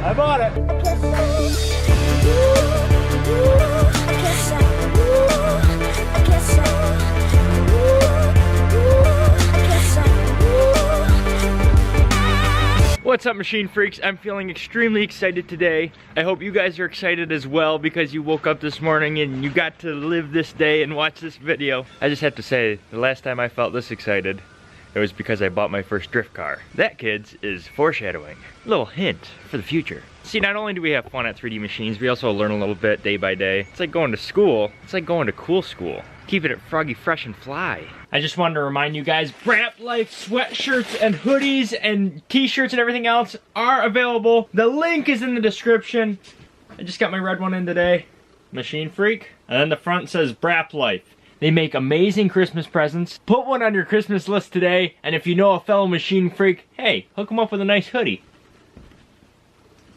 I bought it. What's up, machine freaks? I'm feeling extremely excited today. I hope you guys are excited as well because you woke up this morning and you got to live this day and watch this video. I just have to say, the last time I felt this excited, it was because I bought my first drift car. That, kids, is foreshadowing. A little hint for the future. See, not only do we have fun at 3D machines, we also learn a little bit day by day. It's like going to school. It's like going to cool school. Keeping it froggy, fresh, and fly. I just wanted to remind you guys, Brap Life sweatshirts and hoodies and t-shirts and everything else are available. The link is in the description. I just got my red one in today. Machine Freak. And then the front says Brap Life. They make amazing Christmas presents. Put one on your Christmas list today, and if you know a fellow machine freak, hey, hook them up with a nice hoodie.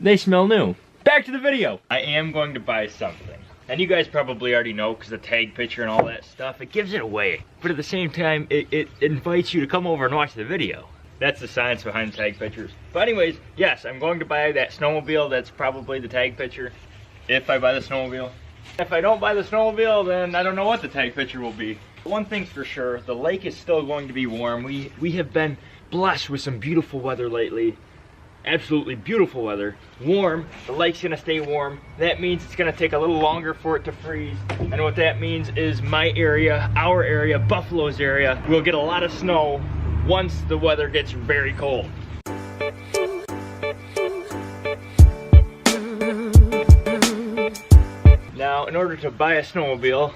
They smell new. Back to the video. I am going to buy something. And you guys probably already know because the tag picture and all that stuff, it gives it away. But at the same time, it invites you to come over and watch the video. That's the science behind tag pictures. But anyways, yes, I'm going to buy that snowmobile. That's probably the tag picture. If I buy the snowmobile. If I don't buy the snowmobile, then I don't know what the tag picture will be. One thing's for sure, the lake is still going to be warm. We have been blessed with some beautiful weather lately. Absolutely beautiful weather. Warm, the lake's gonna stay warm. That means it's gonna take a little longer for it to freeze. And what that means is my area, our area, Buffalo's area, will get a lot of snow once the weather gets very cold. Now, in order to buy a snowmobile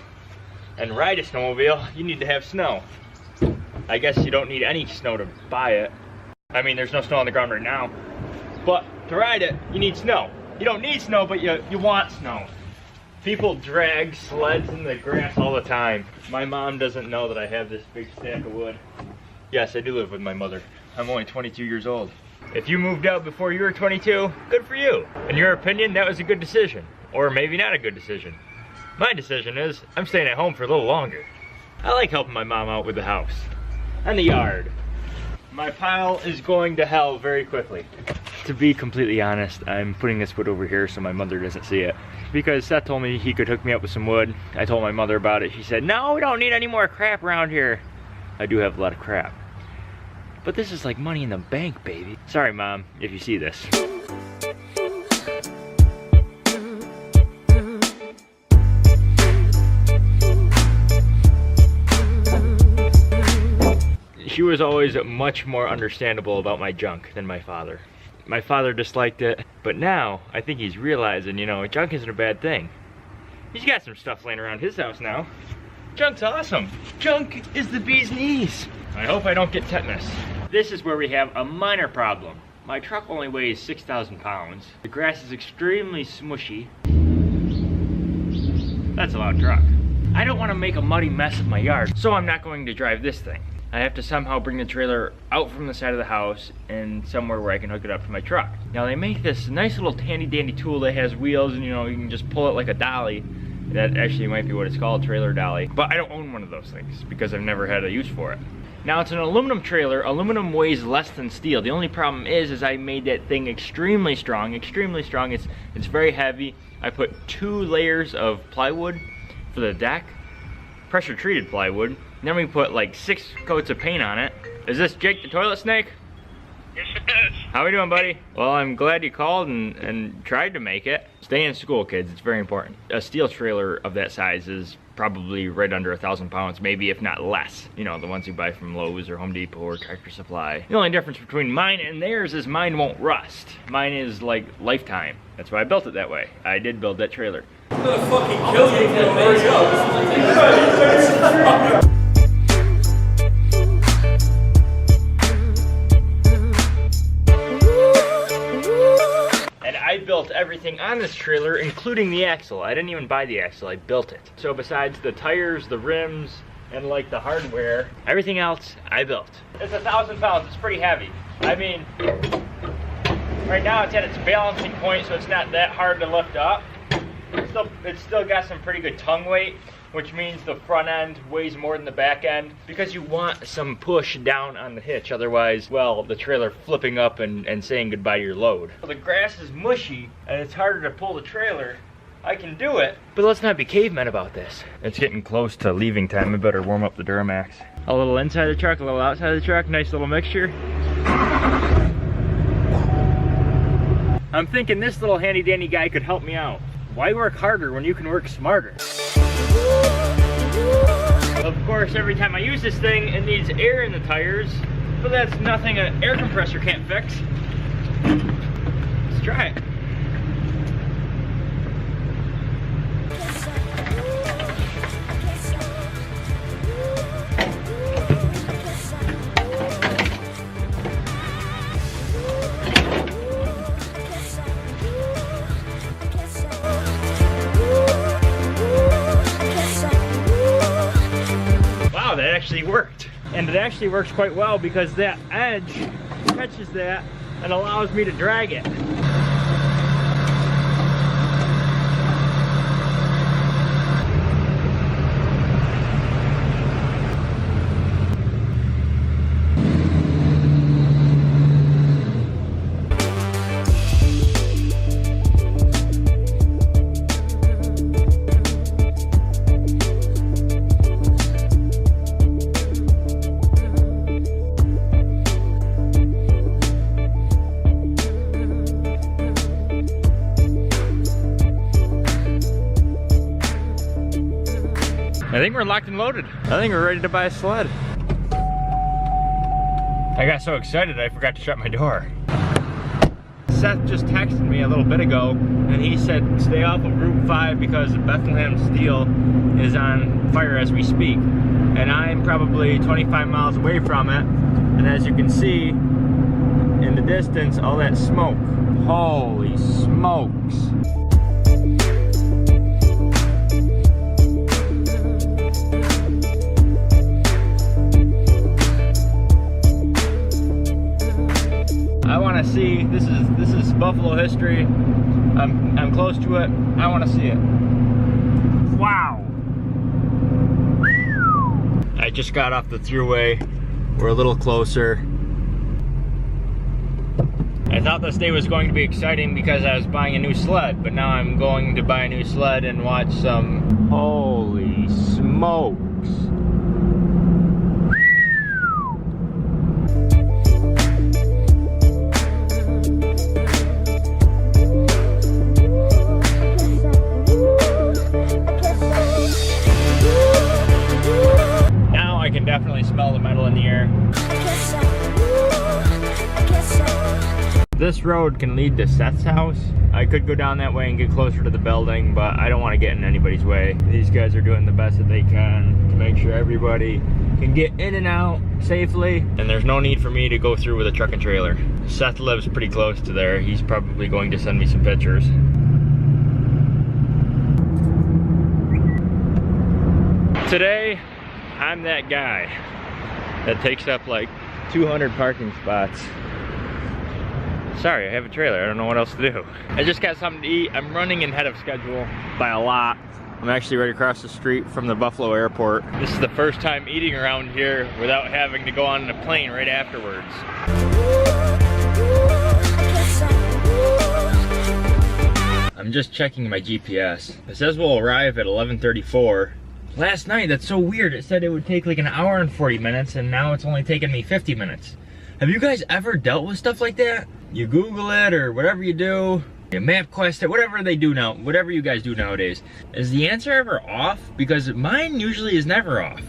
and ride a snowmobile, you need to have snow. I guess you don't need any snow to buy it. I mean, there's no snow on the ground right now. But to ride it, you need snow. You don't need snow, but you want snow. People drag sleds in the grass all the time. My mom doesn't know that I have this big stack of wood. Yes, I do live with my mother. I'm only 22 years old. If you moved out before you were 22, good for you. In your opinion, that was a good decision. Or maybe not a good decision. My decision is, I'm staying at home for a little longer. I like helping my mom out with the house and the yard. My pile is going to hell very quickly. To be completely honest, I'm putting this wood over here so my mother doesn't see it. Because Seth told me he could hook me up with some wood. I told my mother about it. She said, no, we don't need any more crap around here. I do have a lot of crap. But this is like money in the bank, baby. Sorry, Mom, if you see this. She was always much more understandable about my junk than my father. My father disliked it, but now I think he's realizing, you know, junk isn't a bad thing. He's got some stuff laying around his house now. Junk's awesome. Junk is the bee's knees. I hope I don't get tetanus. This is where we have a minor problem. My truck only weighs 6,000 pounds. The grass is extremely smushy. That's a loud truck. I don't want to make a muddy mess of my yard, so I'm not going to drive this thing. I have to somehow bring the trailer out from the side of the house and somewhere where I can hook it up to my truck. Now they make this nice little handy dandy tool that has wheels and you know, you can just pull it like a dolly. That actually might be what it's called, trailer dolly. But I don't own one of those things because I've never had a use for it. Now it's an aluminum trailer. Aluminum weighs less than steel. The only problem is I made that thing extremely strong, extremely strong. It's very heavy. I put 2 layers of plywood for the deck, pressure treated plywood. Then we put like 6 coats of paint on it. Is this Jake the toilet snake? Yes, it is. How we doing, buddy? Well, I'm glad you called and tried to make it. Stay in school, kids. It's very important. A steel trailer of that size is probably right under 1,000 pounds, maybe if not less. You know, the ones you buy from Lowe's or Home Depot or Tractor Supply. The only difference between mine and theirs is mine won't rust. Mine is like lifetime. That's why I built it that way. I did build that trailer. I'm gonna fucking kill you, hurry up. I built everything on this trailer, including the axle. I didn't even buy the axle, I built it. So besides the tires, the rims, and like the hardware, everything else I built. It's 1,000 pounds, it's pretty heavy. I mean, right now it's at its balancing point, so it's not that hard to lift up. It's still got some pretty good tongue weight, which means the front end weighs more than the back end because you want some push down on the hitch. Otherwise, well, the trailer flipping up and saying goodbye to your load. The grass is mushy and it's harder to pull the trailer. I can do it, but let's not be cavemen about this. It's getting close to leaving time. I better warm up the Duramax. A little inside the truck, a little outside the truck, nice little mixture. I'm thinking this little handy dandy guy could help me out. Why work harder when you can work smarter? Of course, every time I use this thing, it needs air in the tires, but that's nothing an air compressor can't fix. Let's try it. That actually worked. And it actually works quite well because that edge catches that and allows me to drag it. I think we're locked and loaded. I think we're ready to buy a sled. I got so excited I forgot to shut my door. Seth just texted me a little bit ago and he said stay off of Route 5 because Bethlehem Steel is on fire as we speak. And I'm probably 25 miles away from it. And as you can see in the distance, all that smoke. Holy smokes. I want to see, this is Buffalo history. I'm close to it. I want to see it. Wow. I just got off the thruway. We're a little closer. I thought this day was going to be exciting because I was buying a new sled, but now I'm going to buy a new sled and watch some, holy smokes. Definitely smell the metal in the air. This road can lead to Seth's house. I could go down that way and get closer to the building, but I don't want to get in anybody's way. These guys are doing the best that they can to make sure everybody can get in and out safely, and there's no need for me to go through with a truck and trailer. Seth lives pretty close to there. He's probably going to send me some pictures. Today, I'm that guy that takes up like 200 parking spots. Sorry, I have a trailer. I don't know what else to do. I just got something to eat. I'm running ahead of schedule by a lot. I'm actually right across the street from the Buffalo airport. This is the first time eating around here without having to go on a plane right afterwards. I'm just checking my GPS. It says we'll arrive at 11:34. Last night, that's so weird. It said it would take like an hour and 40 minutes, and now it's only taken me 50 minutes. Have you guys ever dealt with stuff like that? You Google it or whatever you do, you MapQuest it, whatever they do now, whatever you guys do nowadays. Is the answer ever off? Because mine usually is never off.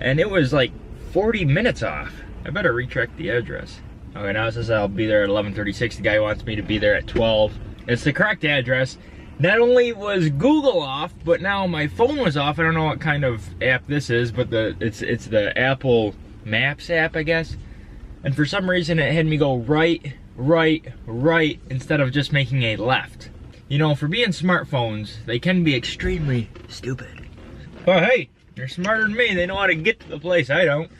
And it was like 40 minutes off. I better recheck the address. Okay, now it says I'll be there at 11:36. The guy wants me to be there at 12. It's the correct address. Not only was Google off, but now my phone was off. I don't know what kind of app this is, but it's the Apple Maps app, I guess. And for some reason it had me go right, instead of just making a left. You know, for being smartphones, they can be extremely stupid. But hey, they're smarter than me. They know how to get to the place I don't.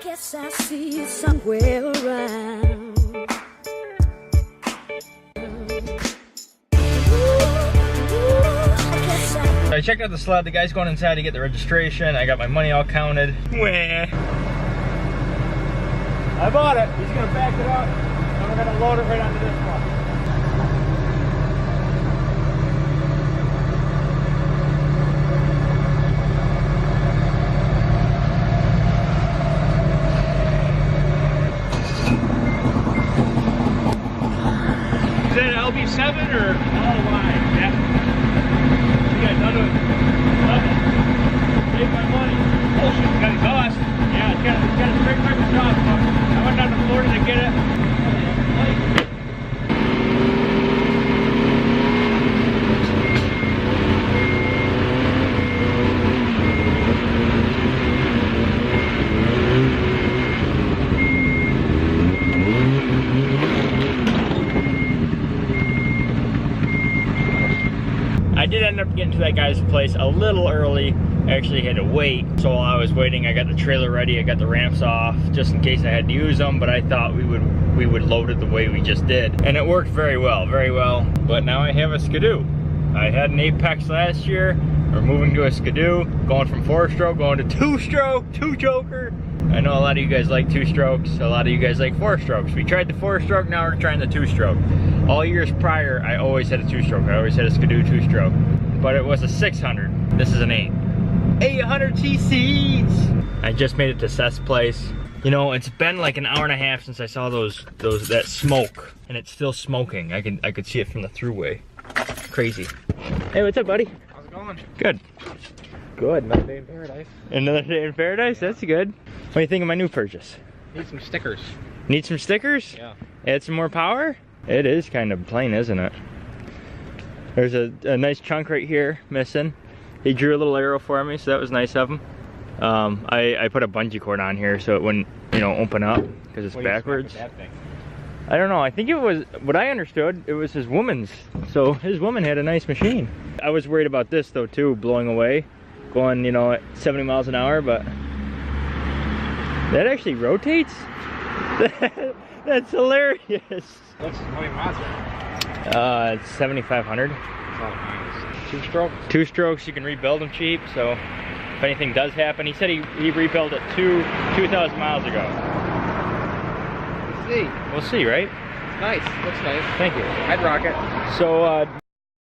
guess I see you somewhere around. So I checked out the sled. The guy's going inside to get the registration. I got my money all counted. Wah. I bought it. He's gonna back it up, and we're gonna load it right onto this one. Is that an LB7 or all line? Yeah. Yeah, none of it. Take my money. Bullshit, it's got exhaust. Yeah, it's got a straight pipe exhaust. I went down to Florida to get it. I did end up getting to that guy's place a little early. I actually had to wait. So while I was waiting, I got the trailer ready. I got the ramps off just in case I had to use them, but I thought we would load it the way we just did. And it worked very well, very well. But now I have a Skidoo. I had an Apex last year. We're moving to a Skidoo, going from 4-stroke, going to 2-stroke, 2-joker. I know a lot of you guys like 2-strokes, a lot of you guys like 4-strokes. We tried the 4-stroke, now we're trying the 2-stroke. All years prior, I always had a 2-stroke. I always had a Skidoo 2-stroke. But it was a 600. This is an 800 cc's. I just made it to Seth's place. You know, it's been like an hour and a half since I saw that smoke, and it's still smoking. I could see it from the throughway. Crazy. Hey, what's up, buddy? How's it going? Good. Good, another day in paradise. Another day in paradise? That's good. What do you think of my new purchase? Need some stickers. Need some stickers? Yeah. Add some more power? It is kind of plain, isn't it? There's a nice chunk right here missing. He drew a little arrow for me, so that was nice of him. I put a bungee cord on here so it wouldn't, you know, open up because it's backwards. That thing? I don't know. I think it was, what I understood, it was his woman's. So his woman had a nice machine. I was worried about this though too, blowing away, going, you know, at 70 miles an hour, but that actually rotates? That's hilarious. What's 20 miles there? It's 7,500. Oh, 2-stroke? 2-strokes, you can rebuild them cheap, so if anything does happen, he said he rebuilt it 2,000 miles ago. Let's see. We'll see, right? Nice. Looks nice. Thank you. I'd rock it. So